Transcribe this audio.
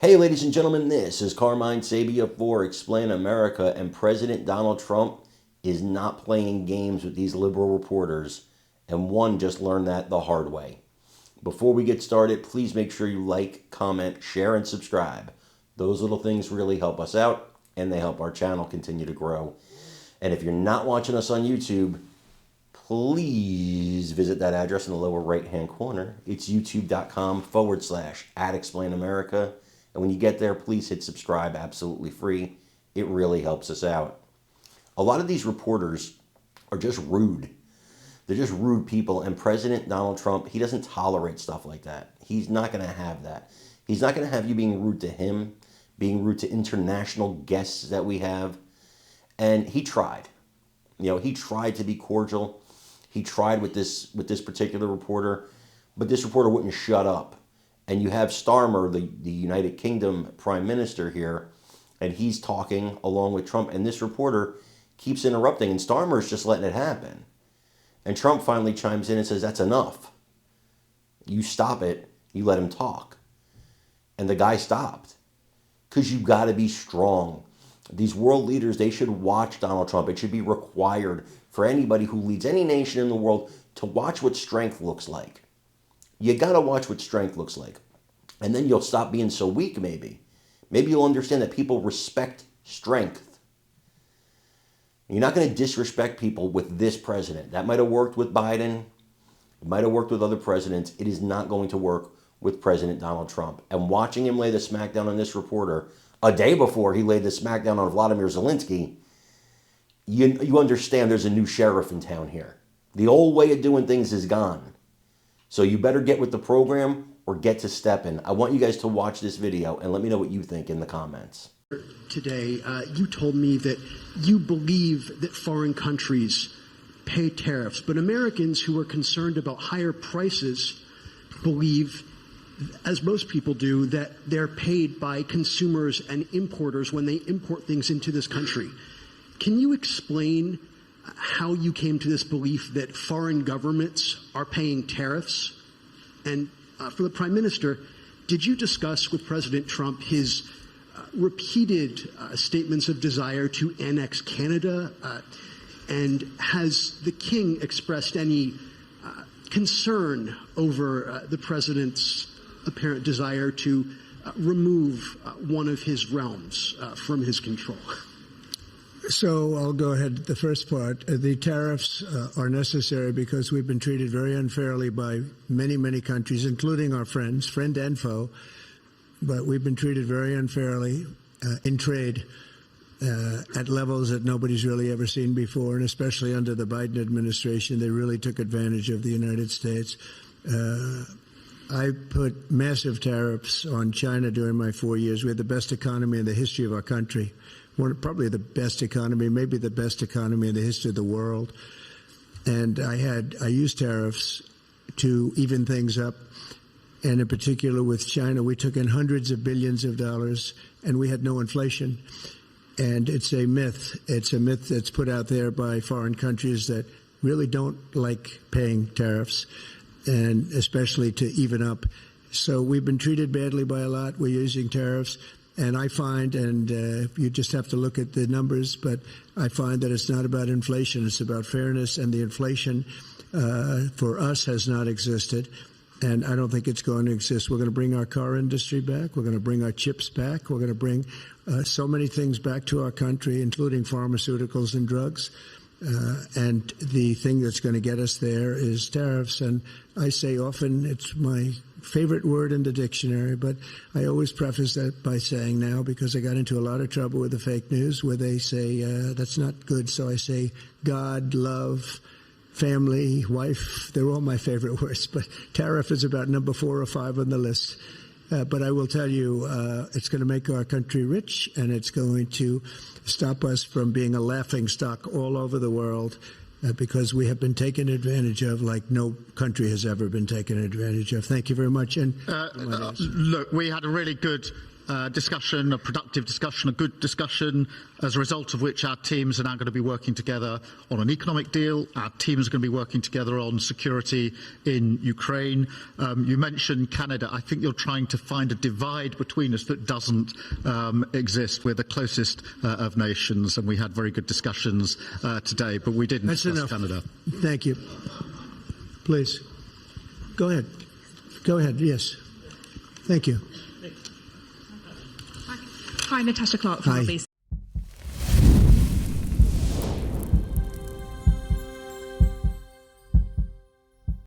Hey, ladies and gentlemen, this is Carmine Sabia for Explain America, and President Donald Trump is not playing games with these liberal reporters, and one just learned that the hard way. Before we get started, please make sure you like, comment, share, and subscribe. Those little things really help us out, and they help our channel continue to grow. And if you're not watching us on YouTube, please visit that address in the lower right-hand corner. It's youtube.com/@ExplainAmerica. And when you get there, please hit subscribe, absolutely free. It really helps us out. A lot of these reporters are just rude. They're just rude people. And President Donald Trump, he doesn't tolerate stuff like that. He's not going to have that. He's not going to have you being rude to him, being rude to international guests that we have. And he tried. He tried to be cordial. He tried with this particular reporter, but this reporter wouldn't shut up. And you have Starmer, the United Kingdom Prime Minister here, and he's talking along with Trump. And this reporter keeps interrupting, and Starmer's just letting it happen. And Trump finally chimes in and says, "That's enough. You stop it. You let him talk." And the guy stopped. Because you got to be strong. These world leaders, they should watch Donald Trump. It should be required for anybody who leads any nation in the world to watch what strength looks like. You got to watch what strength looks like. And then you'll stop being so weak, maybe. Maybe you'll understand that people respect strength. You're not going to disrespect people with this president. That might have worked with Biden. It might have worked with other presidents. It is not going to work with President Donald Trump. And watching him lay the smackdown on this reporter a day before he laid the smackdown on Vladimir Zelensky, you understand there's a new sheriff in town here. The old way of doing things is gone. So you better get with the program or get to stepping. I want you guys to watch this video and let me know what you think in the comments. Today, you told me that you believe that foreign countries pay tariffs, but Americans who are concerned about higher prices believe, as most people do, that they're paid by consumers and importers when they import things into this country. Can you explain how you came to this belief that foreign governments are paying tariffs? And for the Prime Minister, did you discuss with President Trump his repeated statements of desire to annex Canada? And has the King expressed any concern over the President's apparent desire to remove one of his realms from his control? So I'll go ahead. The first part, the tariffs are necessary because we've been treated very unfairly by many, many countries, including our friends, friend and foe. But we've been treated very unfairly in trade at levels that nobody's really ever seen before, and especially under the Biden administration, they really took advantage of the United States. I put massive tariffs on China during my 4 years. We had the best economy in the history of our country. Probably the best economy, maybe the best economy in the history of the world. And I used tariffs to even things up. And in particular with China, we took in hundreds of billions of dollars and we had no inflation. And it's a myth. It's a myth that's put out there by foreign countries that really don't like paying tariffs, and especially to even up. So we've been treated badly by a lot. We're using tariffs. And I find, and you just have to look at the numbers, but I find that it's not about inflation. It's about fairness, and the inflation for us has not existed, and I don't think it's going to exist. We're going to bring our car industry back. We're going to bring our chips back. We're going to bring so many things back to our country, including pharmaceuticals and drugs. And the thing that's going to get us there is tariffs. And I say often it's my favorite word in the dictionary, but I always preface that by saying now, because I got into a lot of trouble with the fake news where they say that's not good. So I say God, love, family, wife. They're all my favorite words, but tariff is about number 4 or 5 on the list. But I will tell you, it's going to make our country rich, and it's going to stop us from being a laughing stock all over the world, because we have been taken advantage of like no country has ever been taken advantage of. Thank you very much. And look, we had a really good discussion, a productive discussion, a good discussion, as a result of which our teams are now going to be working together on an economic deal. Our teams are going to be working together on security in Ukraine. You mentioned Canada. I think you're trying to find a divide between us that doesn't exist. We're the closest of nations, and we had very good discussions today, but we didn't discuss Canada. Thank you. Please. Go ahead. Go ahead. Yes. Thank you. Hi, Natasha Clark from Hi. RBC.